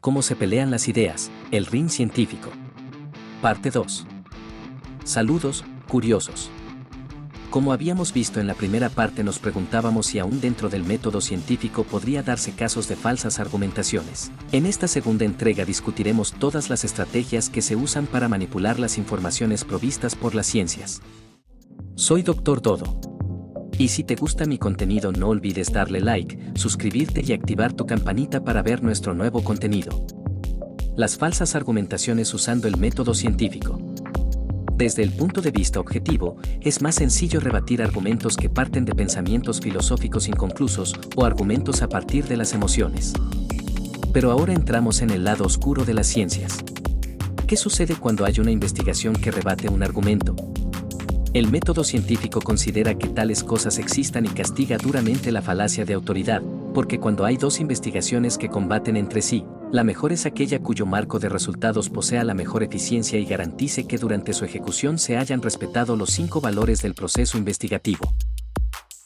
Cómo se pelean las ideas, el ring científico. Parte 2. Saludos, curiosos. Como habíamos visto en la primera parte, nos preguntábamos si aún dentro del método científico podría darse casos de falsas argumentaciones. En esta segunda entrega discutiremos todas las estrategias que se usan para manipular las informaciones provistas por las ciencias. Soy Dr. Dodo. Y si te gusta mi contenido, no olvides darle like, suscribirte y activar tu campanita para ver nuestro nuevo contenido. Las falsas argumentaciones usando el método científico. Desde el punto de vista objetivo, es más sencillo rebatir argumentos que parten de pensamientos filosóficos inconclusos o argumentos a partir de las emociones. Pero ahora entramos en el lado oscuro de las ciencias. ¿Qué sucede cuando hay una investigación que rebate un argumento? El método científico considera que tales cosas existan y castiga duramente la falacia de autoridad, porque cuando hay dos investigaciones que combaten entre sí, la mejor es aquella cuyo marco de resultados posea la mejor eficiencia y garantice que durante su ejecución se hayan respetado los 5 valores del proceso investigativo.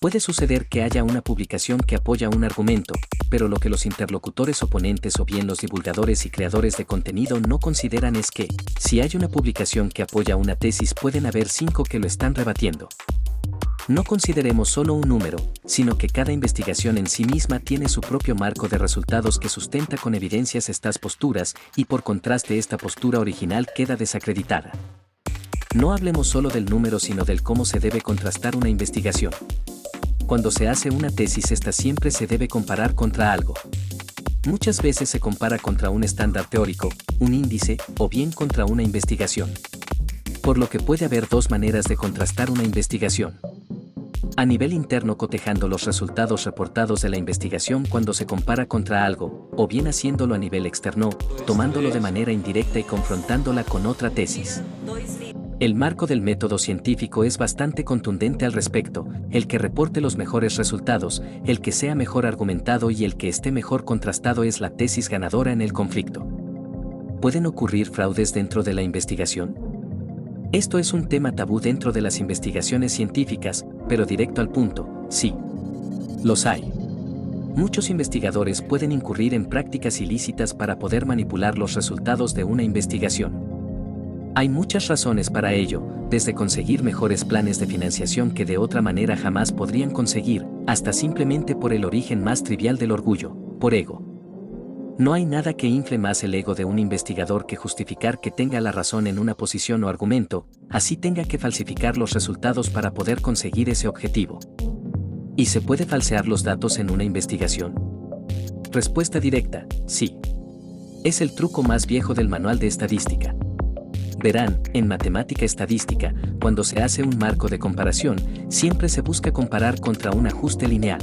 Puede suceder que haya una publicación que apoya un argumento, pero lo que los interlocutores oponentes o bien los divulgadores y creadores de contenido no consideran es que, si hay una publicación que apoya una tesis, pueden haber 5 que lo están rebatiendo. No consideremos solo un número, sino que cada investigación en sí misma tiene su propio marco de resultados que sustenta con evidencias estas posturas, y por contraste esta postura original queda desacreditada. No hablemos solo del número, sino del cómo se debe contrastar una investigación. Cuando se hace una tesis, esta siempre se debe comparar contra algo. Muchas veces se compara contra un estándar teórico, un índice, o bien contra una investigación. Por lo que puede haber 2 maneras de contrastar una investigación. A nivel interno, cotejando los resultados reportados de la investigación cuando se compara contra algo, o bien haciéndolo a nivel externo, tomándolo de manera indirecta y confrontándola con otra tesis. El marco del método científico es bastante contundente al respecto: el que reporte los mejores resultados, el que sea mejor argumentado y el que esté mejor contrastado es la tesis ganadora en el conflicto. ¿Pueden ocurrir fraudes dentro de la investigación? Esto es un tema tabú dentro de las investigaciones científicas, pero directo al punto, sí. Los hay. Muchos investigadores pueden incurrir en prácticas ilícitas para poder manipular los resultados de una investigación. Hay muchas razones para ello, desde conseguir mejores planes de financiación que de otra manera jamás podrían conseguir, hasta simplemente por el origen más trivial del orgullo, por ego. No hay nada que infle más el ego de un investigador que justificar que tenga la razón en una posición o argumento, así tenga que falsificar los resultados para poder conseguir ese objetivo. ¿Y se puede falsear los datos en una investigación? Respuesta directa: sí. Es el truco más viejo del manual de estadística. Verán, en matemática estadística, cuando se hace un marco de comparación, siempre se busca comparar contra un ajuste lineal.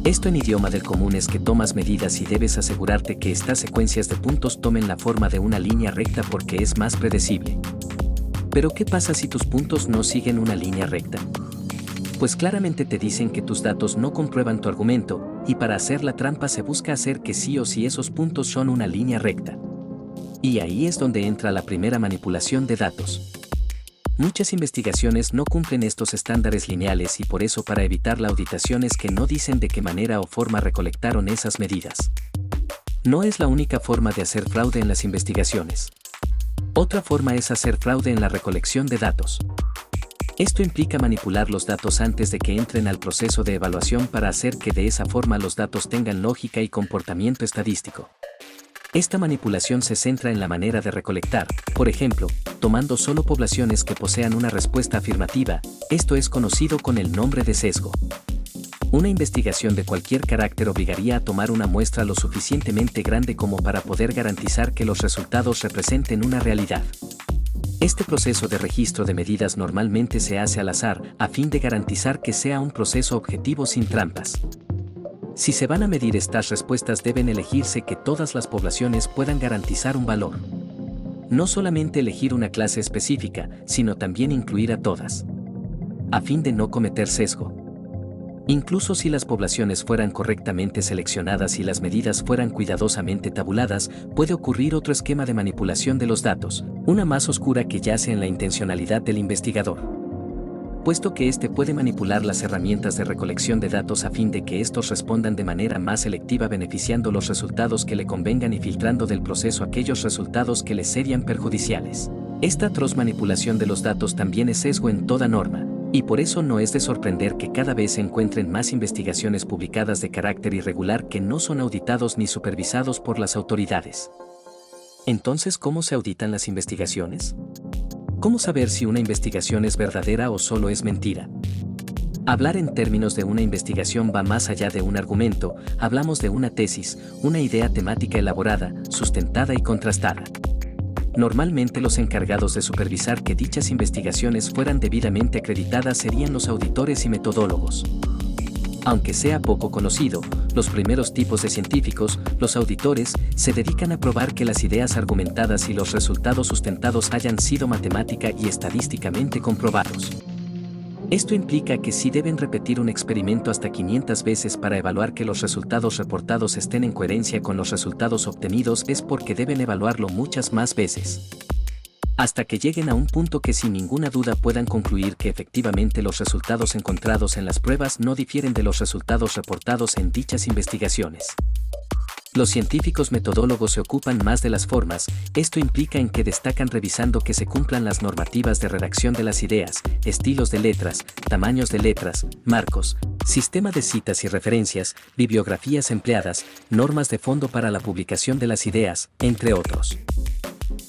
Esto en idioma del común es que tomas medidas y debes asegurarte que estas secuencias de puntos tomen la forma de una línea recta porque es más predecible. Pero ¿qué pasa si tus puntos no siguen una línea recta? Pues claramente te dicen que tus datos no comprueban tu argumento, y para hacer la trampa se busca hacer que sí o sí esos puntos son una línea recta. Y ahí es donde entra la primera manipulación de datos. Muchas investigaciones no cumplen estos estándares lineales y por eso, para evitar la auditación, es que no dicen de qué manera o forma recolectaron esas medidas. No es la única forma de hacer fraude en las investigaciones. Otra forma es hacer fraude en la recolección de datos. Esto implica manipular los datos antes de que entren al proceso de evaluación para hacer que de esa forma los datos tengan lógica y comportamiento estadístico. Esta manipulación se centra en la manera de recolectar, por ejemplo, tomando solo poblaciones que posean una respuesta afirmativa. Esto es conocido con el nombre de sesgo. Una investigación de cualquier carácter obligaría a tomar una muestra lo suficientemente grande como para poder garantizar que los resultados representen una realidad. Este proceso de registro de medidas normalmente se hace al azar, a fin de garantizar que sea un proceso objetivo sin trampas. Si se van a medir estas respuestas, deben elegirse que todas las poblaciones puedan garantizar un valor. No solamente elegir una clase específica, sino también incluir a todas, a fin de no cometer sesgo. Incluso si las poblaciones fueran correctamente seleccionadas y las medidas fueran cuidadosamente tabuladas, puede ocurrir otro esquema de manipulación de los datos, una más oscura que yace en la intencionalidad del investigador. puesto que éste puede manipular las herramientas de recolección de datos a fin de que estos respondan de manera más selectiva, beneficiando los resultados que le convengan y filtrando del proceso aquellos resultados que les serían perjudiciales. Esta atroz manipulación de los datos también es sesgo en toda norma, y por eso no es de sorprender que cada vez se encuentren más investigaciones publicadas de carácter irregular que no son auditados ni supervisados por las autoridades. Entonces, ¿cómo se auditan las investigaciones? ¿Cómo saber si una investigación es verdadera o solo es mentira? Hablar en términos de una investigación va más allá de un argumento, hablamos de una tesis, una idea temática elaborada, sustentada y contrastada. Normalmente los encargados de supervisar que dichas investigaciones fueran debidamente acreditadas serían los auditores y metodólogos. Aunque sea poco conocido, los primeros tipos de científicos, los auditores, se dedican a probar que las ideas argumentadas y los resultados sustentados hayan sido matemática y estadísticamente comprobados. Esto implica que si deben repetir un experimento hasta 500 veces para evaluar que los resultados reportados estén en coherencia con los resultados obtenidos, es porque deben evaluarlo muchas más veces, hasta que lleguen a un punto que sin ninguna duda puedan concluir que efectivamente los resultados encontrados en las pruebas no difieren de los resultados reportados en dichas investigaciones. Los científicos metodólogos se ocupan más de las formas, esto implica en que destacan revisando que se cumplan las normativas de redacción de las ideas, estilos de letras, tamaños de letras, marcos, sistema de citas y referencias, bibliografías empleadas, normas de fondo para la publicación de las ideas, entre otros.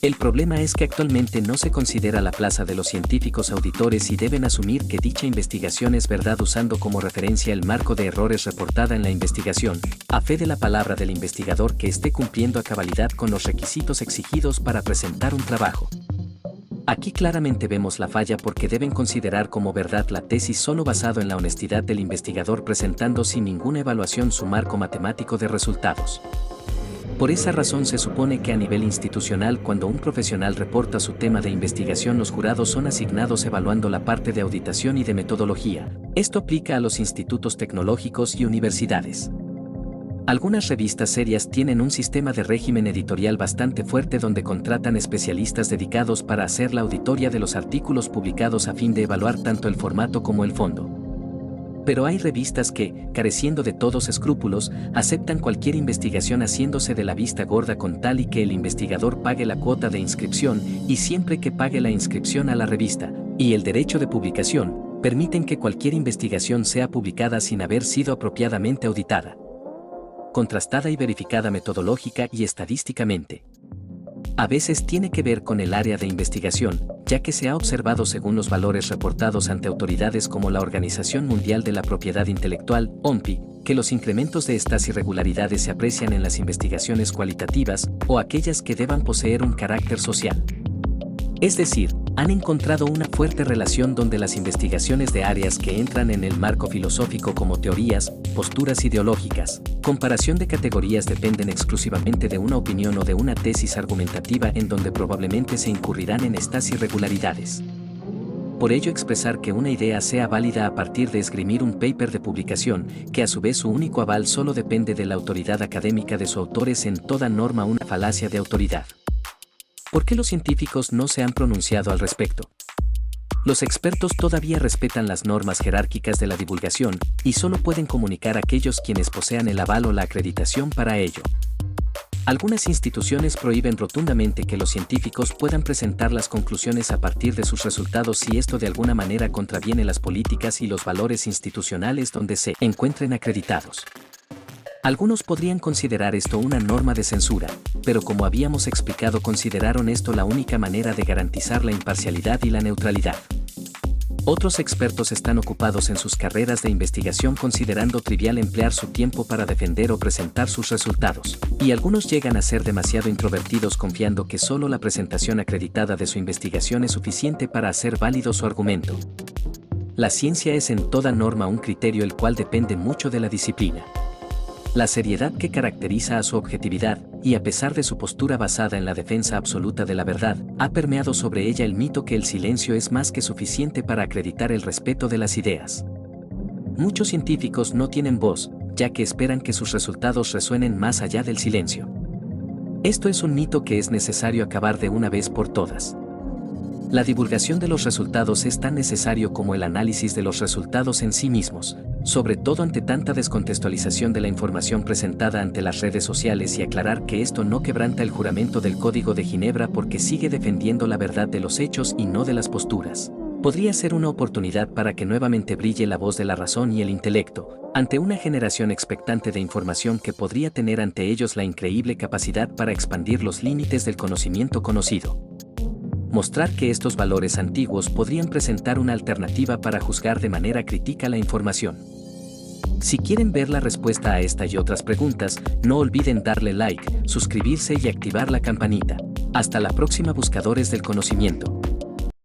El problema es que actualmente no se considera la plaza de los científicos auditores y deben asumir que dicha investigación es verdad usando como referencia el marco de errores reportada en la investigación, a fe de la palabra del investigador que esté cumpliendo a cabalidad con los requisitos exigidos para presentar un trabajo. Aquí claramente vemos la falla porque deben considerar como verdad la tesis solo basado en la honestidad del investigador presentando sin ninguna evaluación su marco matemático de resultados. Por esa razón se supone que a nivel institucional cuando un profesional reporta su tema de investigación los jurados son asignados evaluando la parte de auditación y de metodología. Esto aplica a los institutos tecnológicos y universidades. Algunas revistas serias tienen un sistema de régimen editorial bastante fuerte donde contratan especialistas dedicados para hacer la auditoría de los artículos publicados a fin de evaluar tanto el formato como el fondo. Pero hay revistas que, careciendo de todos escrúpulos, aceptan cualquier investigación haciéndose de la vista gorda con tal y que el investigador pague la cuota de inscripción y siempre que pague la inscripción a la revista y el derecho de publicación, permiten que cualquier investigación sea publicada sin haber sido apropiadamente auditada, contrastada y verificada metodológica y estadísticamente. A veces tiene que ver con el área de investigación, ya que se ha observado según los valores reportados ante autoridades como la Organización Mundial de la Propiedad Intelectual, OMPI, que los incrementos de estas irregularidades se aprecian en las investigaciones cualitativas o aquellas que deban poseer un carácter social. Es decir, han encontrado una fuerte relación donde las investigaciones de áreas que entran en el marco filosófico como teorías, posturas ideológicas, comparación de categorías dependen exclusivamente de una opinión o de una tesis argumentativa en donde probablemente se incurrirán en estas irregularidades. Por ello expresar que una idea sea válida a partir de esgrimir un paper de publicación, que a su vez su único aval solo depende de la autoridad académica de su autor es en toda norma una falacia de autoridad. ¿Por qué los científicos no se han pronunciado al respecto? Los expertos todavía respetan las normas jerárquicas de la divulgación y solo pueden comunicar a aquellos quienes posean el aval o la acreditación para ello. Algunas instituciones prohíben rotundamente que los científicos puedan presentar las conclusiones a partir de sus resultados si esto de alguna manera contraviene las políticas y los valores institucionales donde se encuentren acreditados. Algunos podrían considerar esto una norma de censura, pero como habíamos explicado consideraron esto la única manera de garantizar la imparcialidad y la neutralidad. Otros expertos están ocupados en sus carreras de investigación considerando trivial emplear su tiempo para defender o presentar sus resultados, y algunos llegan a ser demasiado introvertidos confiando que solo la presentación acreditada de su investigación es suficiente para hacer válido su argumento. La ciencia es en toda norma un criterio el cual depende mucho de la disciplina. La seriedad que caracteriza a su objetividad, y a pesar de su postura basada en la defensa absoluta de la verdad, ha permeado sobre ella el mito que el silencio es más que suficiente para acreditar el respeto de las ideas. Muchos científicos no tienen voz, ya que esperan que sus resultados resuenen más allá del silencio. Esto es un mito que es necesario acabar de una vez por todas. La divulgación de los resultados es tan necesario como el análisis de los resultados en sí mismos, sobre todo ante tanta descontextualización de la información presentada ante las redes sociales, y aclarar que esto no quebranta el juramento del Código de Ginebra porque sigue defendiendo la verdad de los hechos y no de las posturas. Podría ser una oportunidad para que nuevamente brille la voz de la razón y el intelecto, ante una generación expectante de información que podría tener ante ellos la increíble capacidad para expandir los límites del conocimiento conocido. Mostrar que estos valores antiguos podrían presentar una alternativa para juzgar de manera crítica la información. Si quieren ver la respuesta a esta y otras preguntas, no olviden darle like, suscribirse y activar la campanita. Hasta la próxima, buscadores del conocimiento.